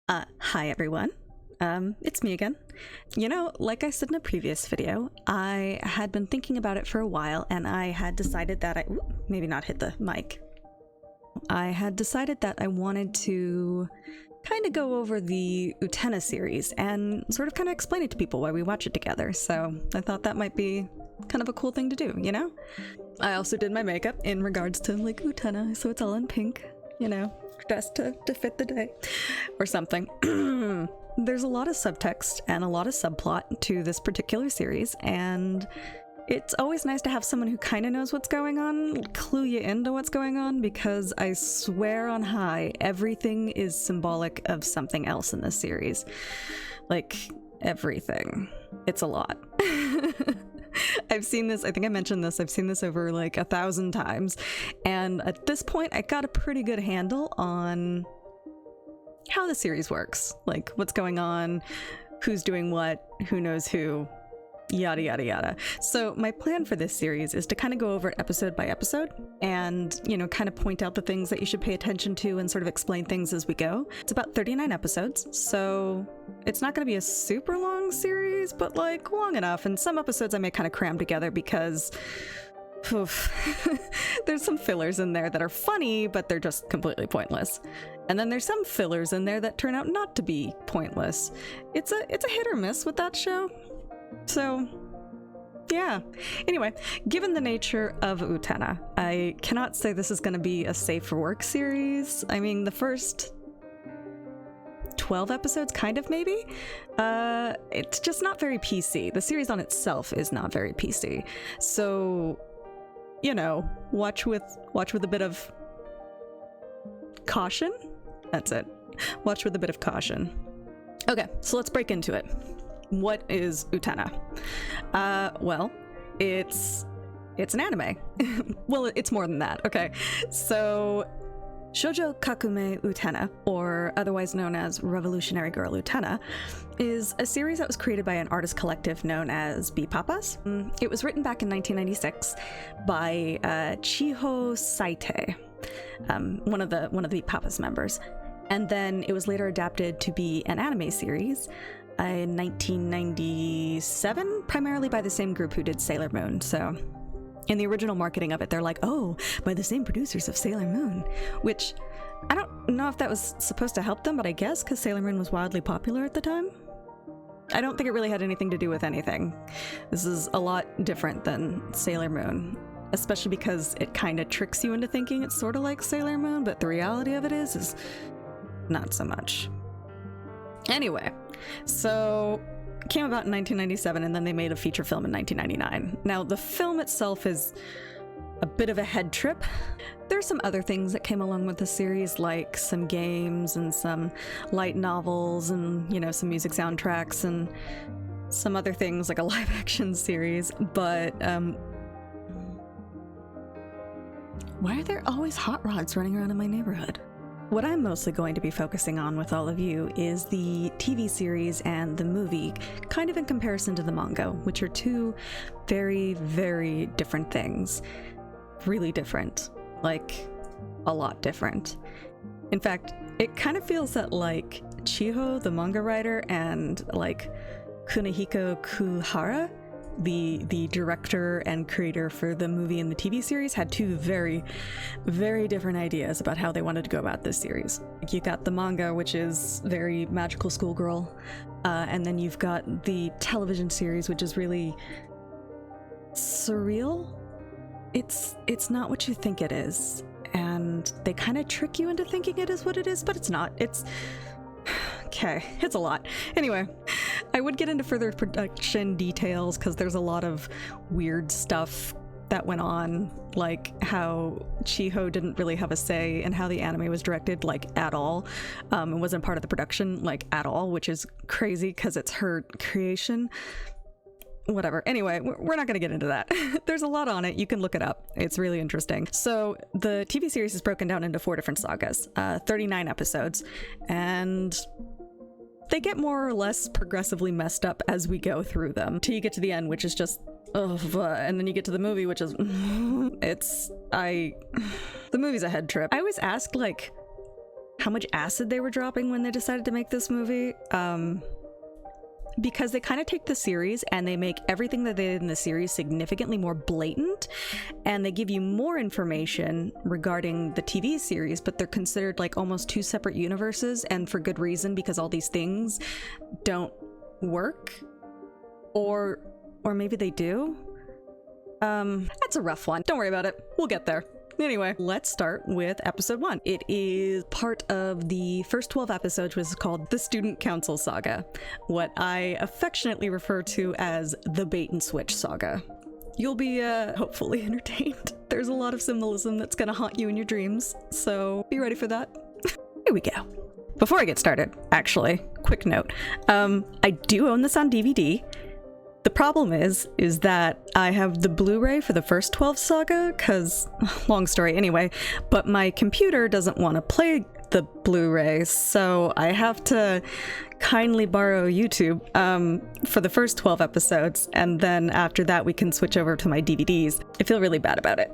Hi everyone. It's me again. You know, like I said in a previous video, I had been thinking about it for a while and I had decided that maybe not hit the mic. I had decided that I wanted to kind of go over the Utena series and sort of kind of explain it to people while we watch it together. So I thought that might be kind of a cool thing to do, you know? I also did my makeup in regards to like Utena, so it's all in pink, you know, dressed to fit the day or something. There's a lot of subtext and a lot of subplot to this particular series, and it's always nice to have someone who kind of knows what's going on clue you into what's going on, because I swear on high, everything is symbolic of something else in this series. Like, everything. It's a lot. I've seen this, I think I mentioned this, I've seen this over like 1,000 times, and at this point I got a pretty good handle on how the series works, like what's going on, who's doing what, who knows who, yada yada yada. So my plan for this series is to kind of go over it episode by episode and, you know, kind of point out the things that you should pay attention to and sort of explain things as we go. It's about 39 episodes, so it's not going to be a super long series, but like long enough. And some episodes I may kind of cram together because there's some fillers in there that are funny, but they're just completely pointless. And then there's some fillers in there that turn out not to be pointless. It's a hit or miss with that show. So, yeah. Anyway, given the nature of Utena, I cannot say this is going to be a safe for work series. I mean, the first 12 episodes, kind of, maybe? It's just not very PC. The series on itself is not very PC. So, you know, watch with a bit of caution. That's it. Watch with a bit of caution. Okay, so let's break into it. What is Utena? Well, it's an anime. Well, it's more than that. Okay, so Shoujo Kakume Utena, or otherwise known as Revolutionary Girl Utena, is a series that was created by an artist collective known as B-Papas. It was written back in 1996 by Chiho Saite, one of the B-Papas members, and then it was later adapted to be an anime series in 1997, primarily by the same group who did Sailor Moon. So in the original marketing of it, they're like, oh, by the same producers of Sailor Moon, which I don't know if that was supposed to help them, but I guess because Sailor Moon was wildly popular at the time. I don't think it really had anything to do with anything. This is a lot different than Sailor Moon, especially because it kind of tricks you into thinking it's sort of like Sailor Moon, but the reality of it is not so much. Anyway, so it came about in 1997, and then they made a feature film in 1999. Now, the film itself is a bit of a head trip. There's some other things that came along with the series, like some games and some light novels and, you know, some music soundtracks and some other things like a live action series. But why are there always hot rods running around in my neighborhood? What I'm mostly going to be focusing on with all of you is the TV series and the movie, kind of in comparison to the manga, which are two very, very different things. Really different. Like, a lot different. In fact, it kind of feels that, like, Chiho, the manga writer, and, like, Kunihiko Kuhara, the director and creator for the movie and the TV series, had two very, very different ideas about how they wanted to go about this series. You got the manga, which is very magical schoolgirl, and then you've got the television series, which is really surreal. It's not what you think it is, and they kind of trick you into thinking it is what it is, but it's not. It's okay, it's a lot. Anyway, I would get into further production details because there's a lot of weird stuff that went on, like how Chiho didn't really have a say in how the anime was directed, like, at all. It wasn't part of the production, like, at all, which is crazy because it's her creation. Whatever. Anyway, we're not going to get into that. There's a lot on it. You can look it up. It's really interesting. So the TV series is broken down into 4 different sagas, 39 episodes, and they get more or less progressively messed up as we go through them, till you get to the end, which is just and then you get to the movie, which is the movie's a head trip. I always ask, like, how much acid they were dropping when they decided to make this movie. Because they kind of take the series and they make everything that they did in the series significantly more blatant, and they give you more information regarding the TV series, but they're considered like almost two separate universes, and for good reason, because all these things don't work. Or maybe they do? That's a rough one. Don't worry about it. We'll get there. Anyway, let's start with episode 1. It is part of the first 12 episodes, which is called the Student Council Saga, what I affectionately refer to as the Bait and Switch Saga. You'll be hopefully entertained. There's a lot of symbolism that's gonna haunt you in your dreams, so be ready for that. Here we go. Before I get started, actually, quick note. I do own this on DVD. The problem is that I have the Blu-ray for the first 12 saga, because, long story anyway, but my computer doesn't want to play the Blu-ray, so I have to kindly borrow YouTube for the first 12 episodes, and then after that we can switch over to my DVDs. I feel really bad about it.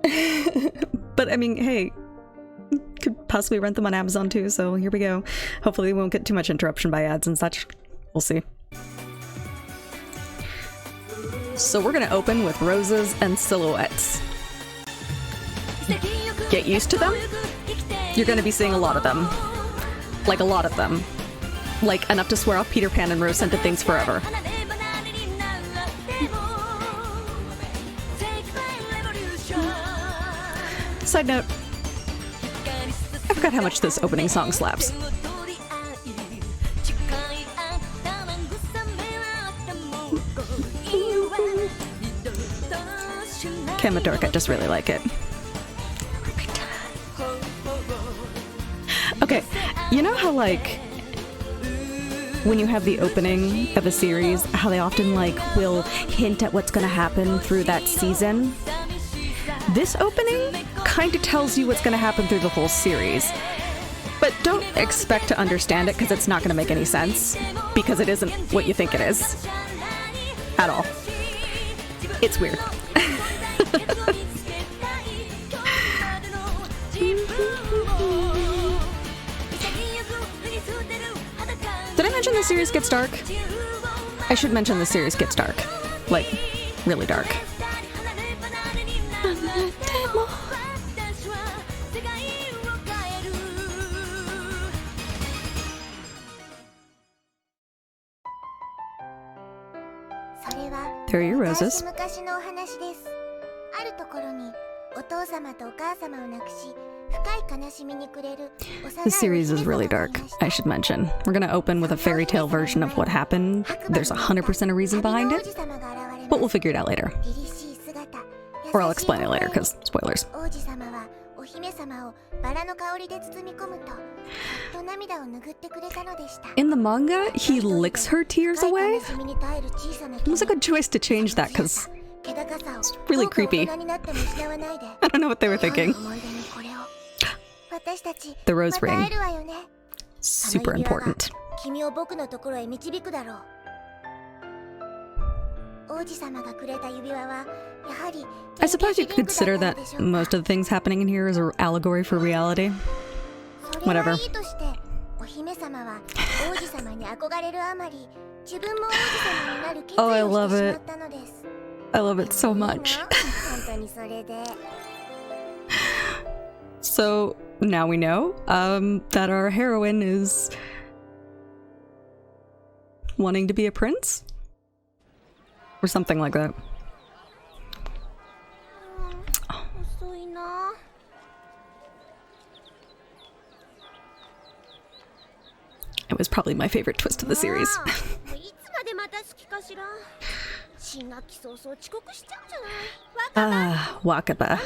But I mean, hey, could possibly rent them on Amazon too, so here we go. Hopefully we won't get too much interruption by ads and such. We'll see. So we're gonna open with roses and silhouettes. Get used to them. You're gonna be seeing a lot of them. Like a lot of them. Like enough to swear off Peter Pan and rose scented things forever. Side note, I forgot how much this opening song slaps. I'm a dork, I just really like it. Okay, you know how like when you have the opening of a series, how they often like will hint at what's gonna happen through that season? This opening kind of tells you what's gonna happen through the whole series. But don't expect to understand it because it's not gonna make any sense, because it isn't what you think it is. At all. It's weird. Did I mention the series gets dark? I should mention the series gets dark. Like, really dark. There are your roses. This series is really dark, I should mention. We're gonna open with a fairy tale version of what happened. There's 100% a reason behind it, but we'll figure it out later. Or I'll explain it later, because spoilers. In the manga, he licks her tears away. It was a good choice to change that, because it's really creepy. I don't know what they were thinking. The rose ring. Super important. I suppose you could consider that most of the things happening in here is an allegory for reality. Whatever. Oh, I love it. I love it so much. So now we know that our heroine is wanting to be a prince? Or something like that. Oh. It was probably my favorite twist of the series. Wakaba.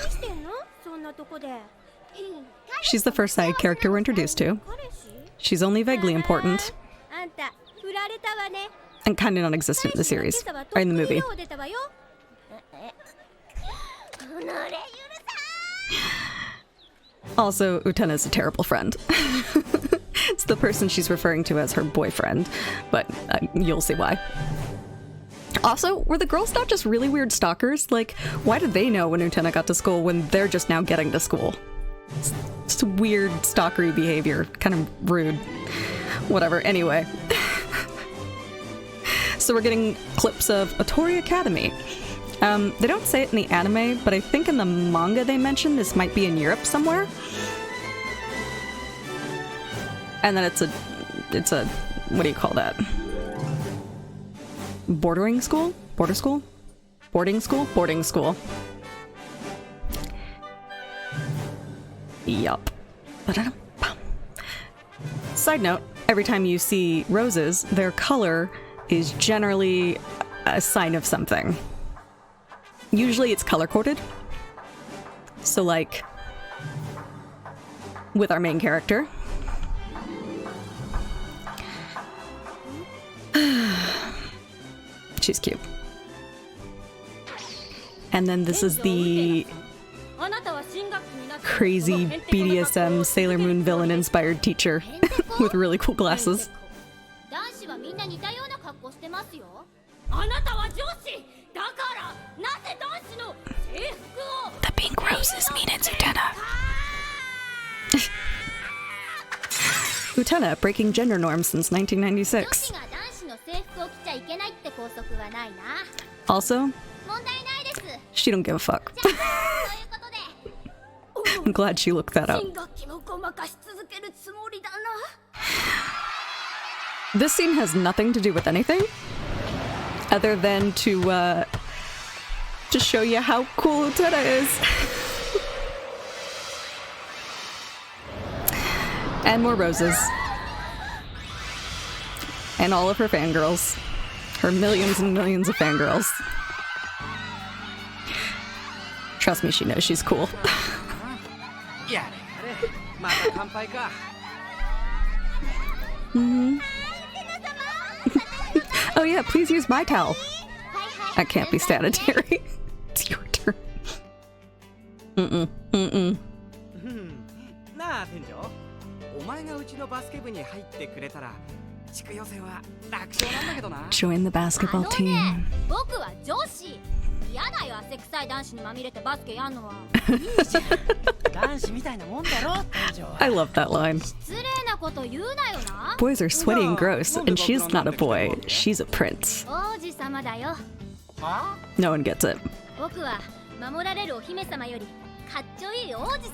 She's the first side character we're introduced to. She's only vaguely important. And kind of non-existent in the series, or in the movie. Also, Utena is a terrible friend. It's the person she's referring to as her boyfriend, but you'll see why. Also, were the girls not just really weird stalkers? Like, why did they know when Utena got to school when they're just now getting to school? It's Just weird stalkery behavior. Kind of rude. Whatever, anyway. So we're getting clips of Otori Academy. They don't say it in the anime, but I think in the manga they mention this might be in Europe somewhere. And then it's a, what do you call that? Bordering school? Border school? Boarding school? Boarding school. Yup. Side note, every time you see roses, their color is generally a sign of something. Usually it's color-coded. So like, with our main character. She's cute. And then this is the crazy BDSM Sailor Moon villain inspired teacher with really cool glasses. The pink roses mean it's Utena. Utena breaking gender norms since 1996. Also, she don't give a fuck. I'm glad she looked that up. This scene has nothing to do with anything other than to show you how cool Utena is. And more roses. And all of her fangirls. Her millions and millions of fangirls. Trust me, she knows she's cool. Mm-hmm. Oh yeah, please use my towel. I can't be sanitary. It's your turn. Join the basketball team. I love that line. Boys are sweaty and gross, and she's not a boy, she's a prince. No one gets it.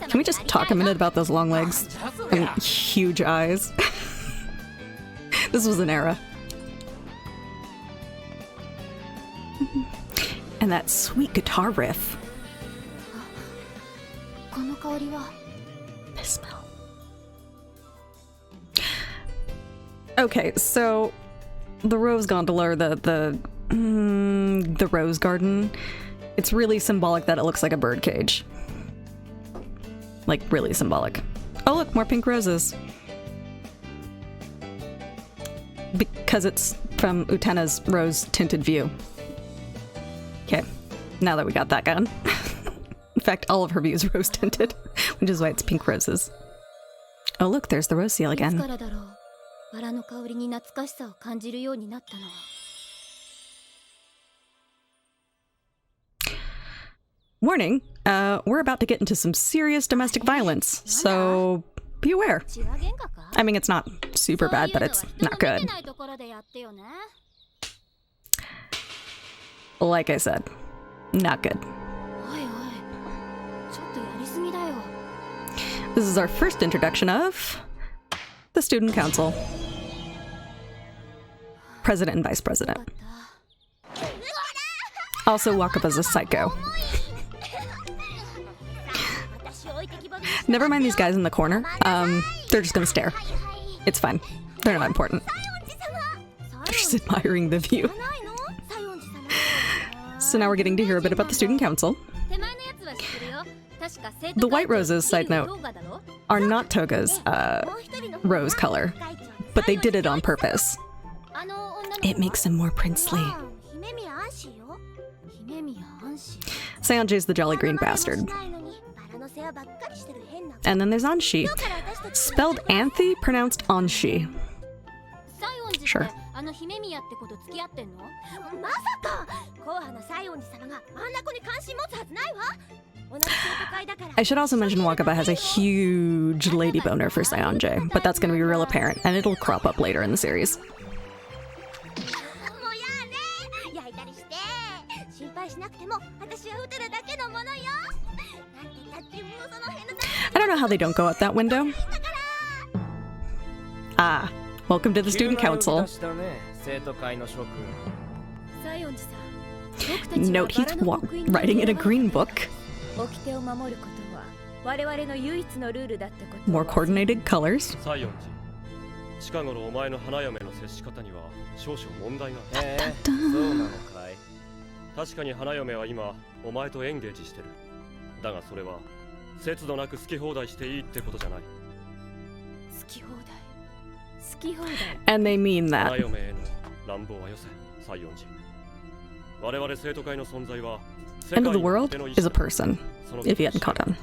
Can we just talk a minute about those long legs and huge eyes? This was an era. And that sweet guitar riff. This smell. Okay, so the rose gondola, or the rose garden, it's really symbolic that it looks like a bird cage. Like, really symbolic. Oh look, more pink roses. Because it's from Utena's rose-tinted view. Okay, now that we got that gone. In fact, all of her views are rose-tinted, which is why it's pink roses. Oh look, there's the rose seal again. Warning, we're about to get into some serious domestic violence, so be aware. I mean, it's not super bad, but it's not good. Like I said, not good. This is our first introduction of the student council. President and vice president. Also walk up as a psycho. Never mind these guys in the corner. They're just gonna stare. It's fine. They're not important. They're just admiring the view. So now we're getting to hear a bit about the student council. The white roses, side note, are not Toga's rose color, but they did it on purpose. It makes them more princely. Seonjae's the jolly green bastard. And then there's Anshi. Spelled Anthe, pronounced Anshi. Sure. I should also mention Wakaba has a huge lady boner for Sayonji, but that's going to be real apparent, and it'll crop up later in the series. I don't know how they don't go out that window. Ah, welcome to the student council. Note he's writing in a green book. More coordinated colors. And they mean that. End of the world is a person, if you hadn't caught on.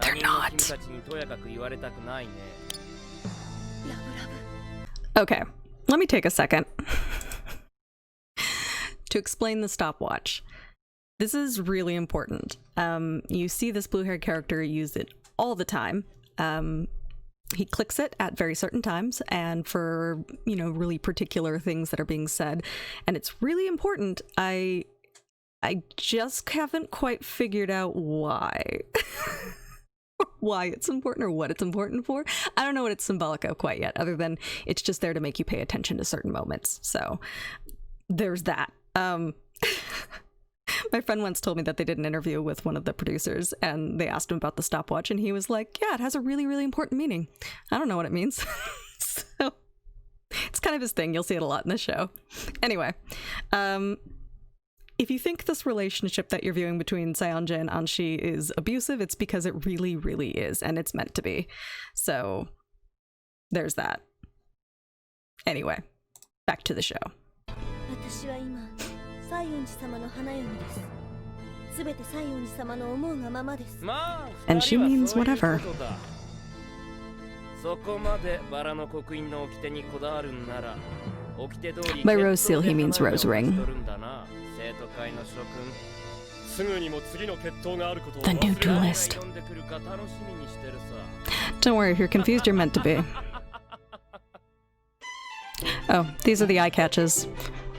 They're not. Okay, let me take a second to explain the stopwatch. This is really important. You see this blue-haired character use it all the time. He clicks it at very certain times and for, you know, really particular things that are being said. And it's really important. I just haven't quite figured out why. Why it's important or what it's important for. I don't know what it's symbolic of quite yet, other than it's just there to make you pay attention to certain moments. So there's that. My friend once told me that they did an interview with one of the producers and they asked him about the stopwatch and he was like, yeah, it has a really, really important meaning. I don't know what it means. So it's kind of his thing. You'll see it a lot in the show. Anyway, if you think this relationship that you're viewing between Sayonji and Anshi is abusive, it's because it really, really is, and it's meant to be. So there's that. Anyway, back to the show. And she means whatever. By rose seal, he means rose ring. The new duelist. Don't worry, if you're confused, you're meant to be. Oh, these are the eye catches.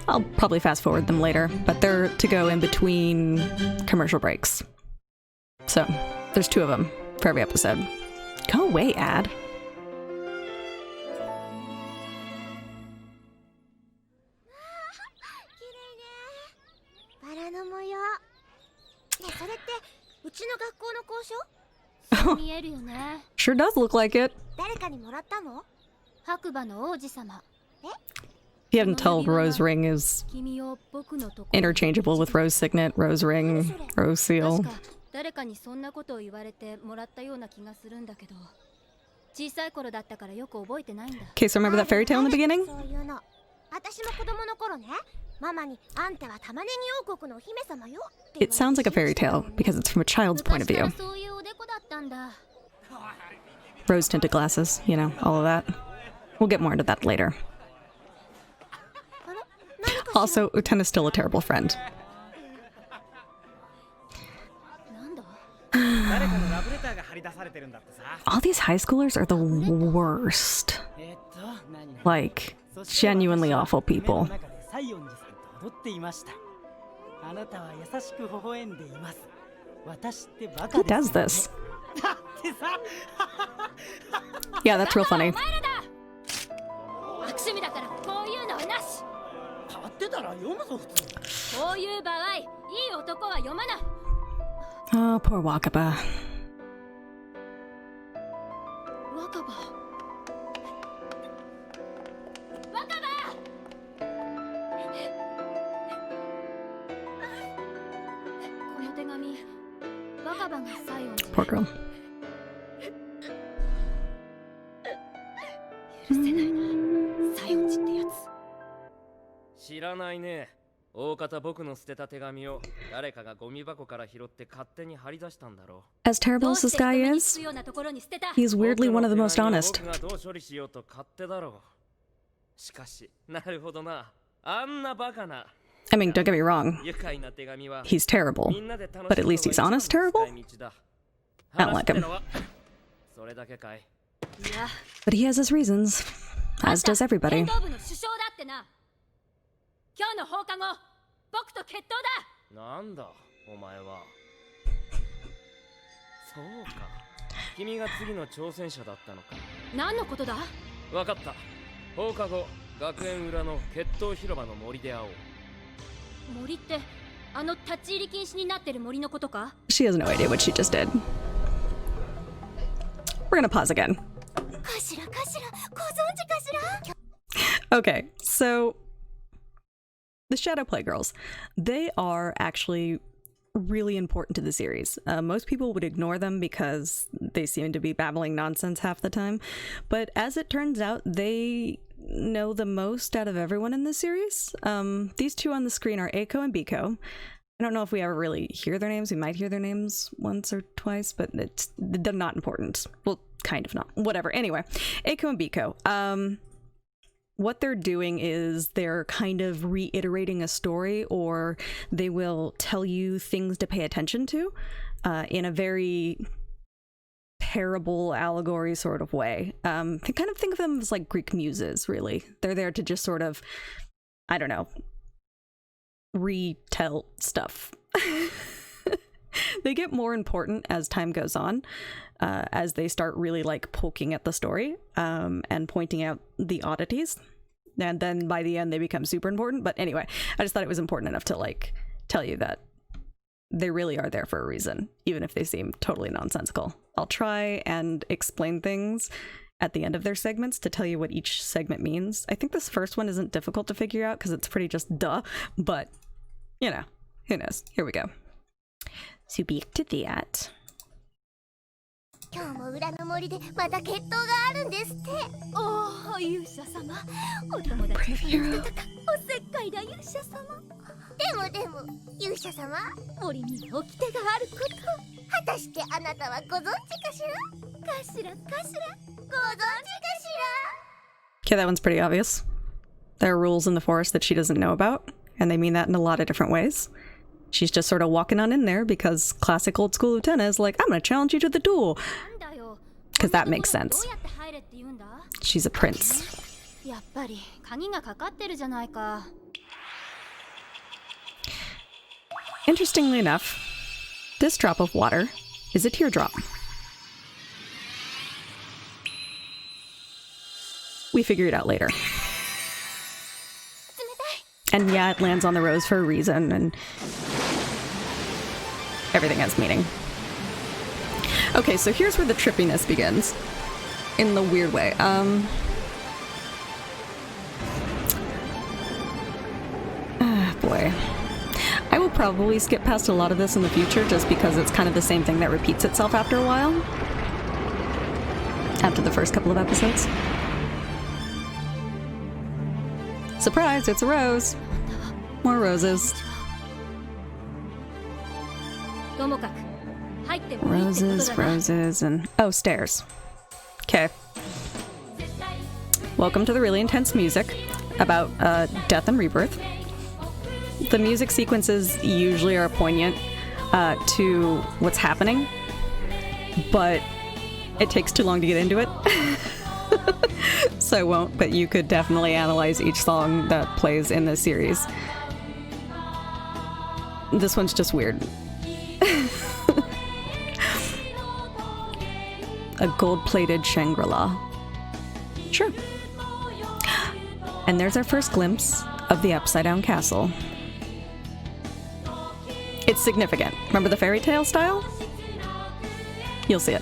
I'll probably fast forward them later, but they're to go in between commercial breaks. So, there's 2 of them for every episode. Go away, ad. Sure does look like it. If you haven't told, rose ring is interchangeable with rose signet, rose ring, rose seal. Okay, so remember that fairy tale in the beginning? It sounds like a fairy tale because it's from a child's point of view. Rose-tinted glasses, you know, all of that. We'll get more into that later. Also, Utena's still a terrible friend. All these high schoolers are the worst. Like, genuinely awful people. Who does this? Yeah, that's real funny. Oh, poor Wakaba. Poor girl. As terrible as this guy is, he's weirdly one of the most honest. I mean, don't get me wrong, he's terrible, but at least he's honest terrible? I don't like him. But he has his reasons, as does everybody. She has no idea what she just did. We're gonna pause again. Okay, so the Shadow Playgirls, they are actually really important to the series. Most people would ignore them because they seem to be babbling nonsense half the time, but as it turns out, they know the most out of everyone in this series. These two on the screen are Eiko and Biko. I don't know if we ever really hear their names. We might hear their names once or twice, but they're not important. Well, kind of not. Whatever. Anyway, Eiko and Biko. What they're doing is they're kind of reiterating a story, or they will tell you things to pay attention to in a very parable allegory sort of way. Kind of think of them as like Greek muses, really. They're there to just sort of, I don't know, retell stuff. They get more important as time goes on, as they start really like poking at the story and pointing out the oddities, and then by the end they become super important. But anyway, I just thought it was important enough to like tell you that they really are there for a reason, even if they seem totally nonsensical. I'll try and explain things at the end of their segments to tell you what each segment means. I think this first one isn't difficult to figure out because it's pretty just duh, but you know, who knows? Here we go. So back to that. Okay, that one's pretty obvious. There are rules in the forest that she doesn't know about, and they mean that in a lot of different ways. She's just sort of walking on in there because classic old school Utena is like, I'm gonna challenge you to the duel. Because that makes sense. She's a prince. Interestingly enough, this drop of water is a teardrop. We figure it out later. And yeah, it lands on the rose for a reason, and everything has meaning. Okay, so here's where the trippiness begins. In the weird way. Boy. I will probably skip past a lot of this in the future just because it's kind of the same thing that repeats itself after a while. After the first couple of episodes. Surprise, it's a rose. More roses. Roses, roses, and... oh, stairs. Okay. Welcome to the really intense music about death and rebirth. The music sequences usually are poignant to what's happening, but it takes too long to get into it. So I won't, but you could definitely analyze each song that plays in this series. This one's just weird. A gold-plated Shangri-La. Sure. And there's our first glimpse of the upside-down castle. It's significant. Remember the fairy tale style? You'll see it.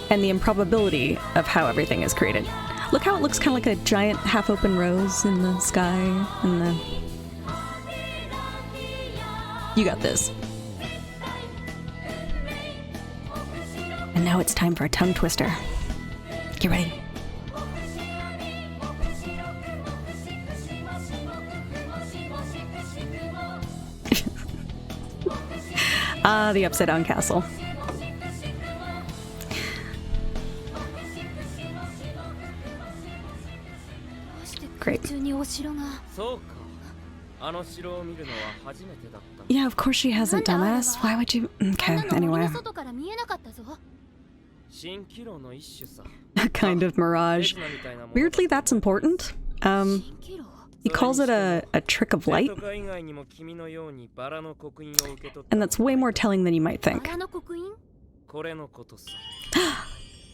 And the improbability of how everything is created. Look how it looks kind of like a giant half-open rose in the sky, and the... You got this. And now it's time for a tongue twister. Get ready. Ah, the upside down castle. Great. Yeah, of course she hasn't, dumbass. Why would you? Okay, anyway. A kind of mirage. Weirdly, that's important. He calls it a trick of light. And that's way more telling than you might think.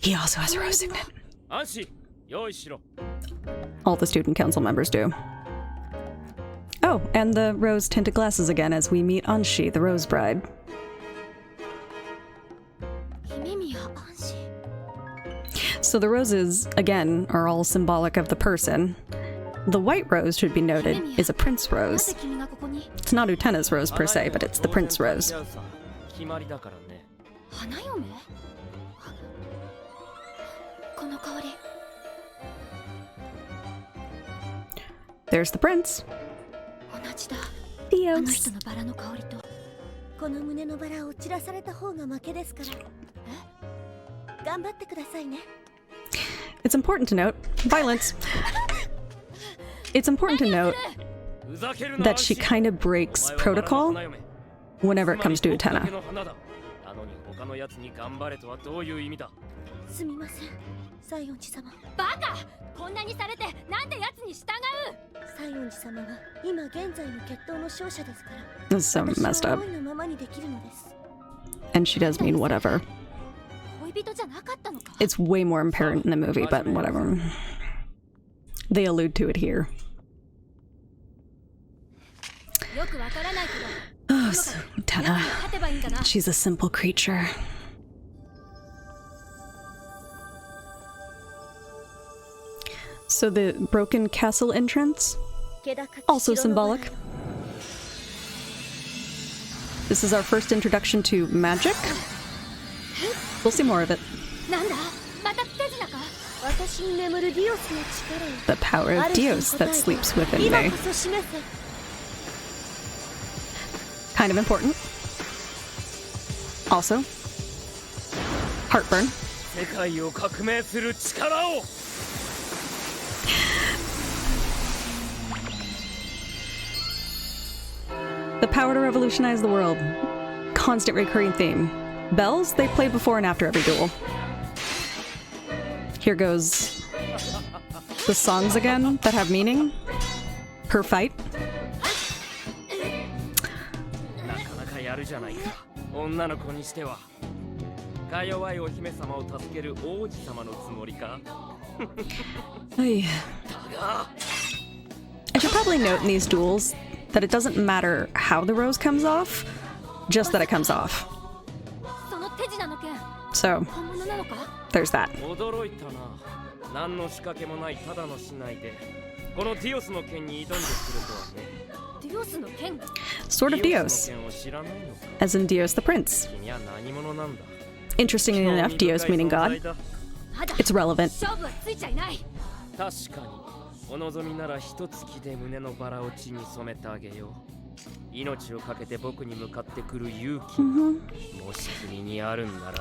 He also has a rose signet. All the student council members do. Oh, and the rose-tinted glasses again as we meet Anshi, the Rose Bride. So the roses, again, are all symbolic of the person. The white rose, should be noted, is a prince rose. It's not Utena's rose per se, but it's the prince rose. There's the prince. Dios. It's important to note, violence. It's important to note that she kind of breaks protocol whenever it comes to Utena. This is so messed up. And she does mean whatever. It's way more apparent in the movie, but whatever. They allude to it here. Oh, so Utena. She's a simple creature. So the broken castle entrance, also symbolic. This is our first introduction to magic. We'll see more of it. The power of Dios that sleeps within me. Kind of important. Also, heartburn. The power to revolutionize the world. Constant recurring theme. Bells, they play before and after every duel. Here goes the songs again that have meaning per fight. I should probably note in these duels that it doesn't matter how the rose comes off, just that it comes off. So, there's that. Sword of Dios, as in Dios the Prince. Interestingly enough, Dios meaning God. It's relevant.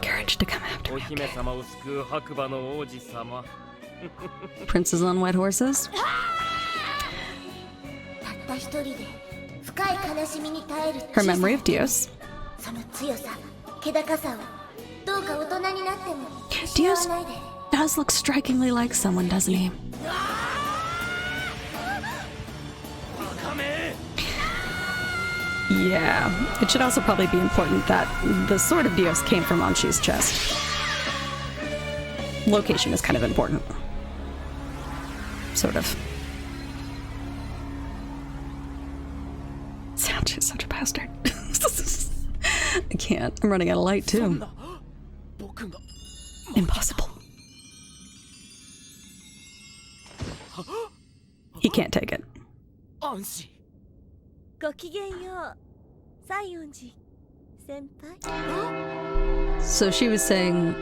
Courage to come after me. Princes on white horses. Her memory of Dios. Dios does look strikingly like someone, doesn't he? Yeah, it should also probably be important that the Sword of Dios came from Anshi's chest. Location is kind of important. Sort of. Sanji's such a bastard. I can't. I'm running out of light, too. Impossible. He can't take it. So she was saying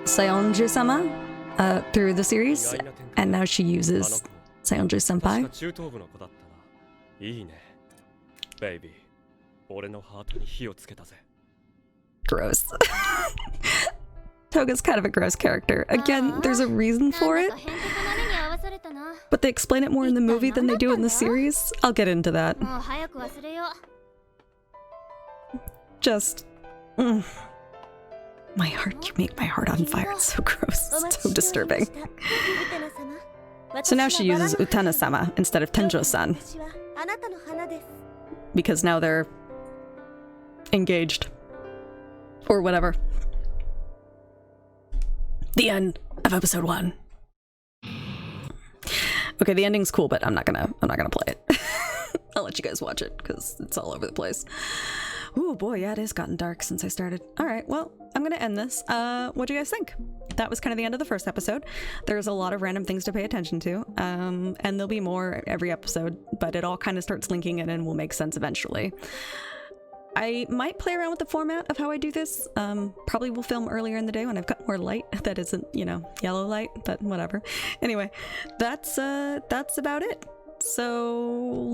Sayonji-sama through the series, and now she uses Sayonji-senpai. Gross. Toga's kind of a gross character. Again, there's a reason for it, but they explain it more in the movie than they do in the series. I'll get into that. Just... My heart, you make my heart on fire. It's so gross. It's so disturbing. So now she uses Utena-sama instead of Tenjo-san. Because now they're engaged. Or whatever. The end of episode 1. Okay, the ending's cool, but I'm not gonna play it. I'll let you guys watch it, because it's all over the place. Oh boy, yeah, it has gotten dark since I started. Alright, well, I'm gonna end this. What do you guys think? That was kind of the end of the first episode. There's a lot of random things to pay attention to, and there'll be more every episode, but it all kind of starts linking in and will make sense eventually. I might play around with the format of how I do this. Probably will film earlier in the day when I've got more light that isn't, you know, yellow light, but whatever. Anyway, that's about it. So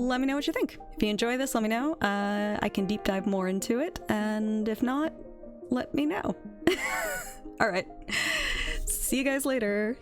let me know what you think. If you enjoy this, let me know. I can deep dive more into it, and if not, let me know. All right. See you guys later.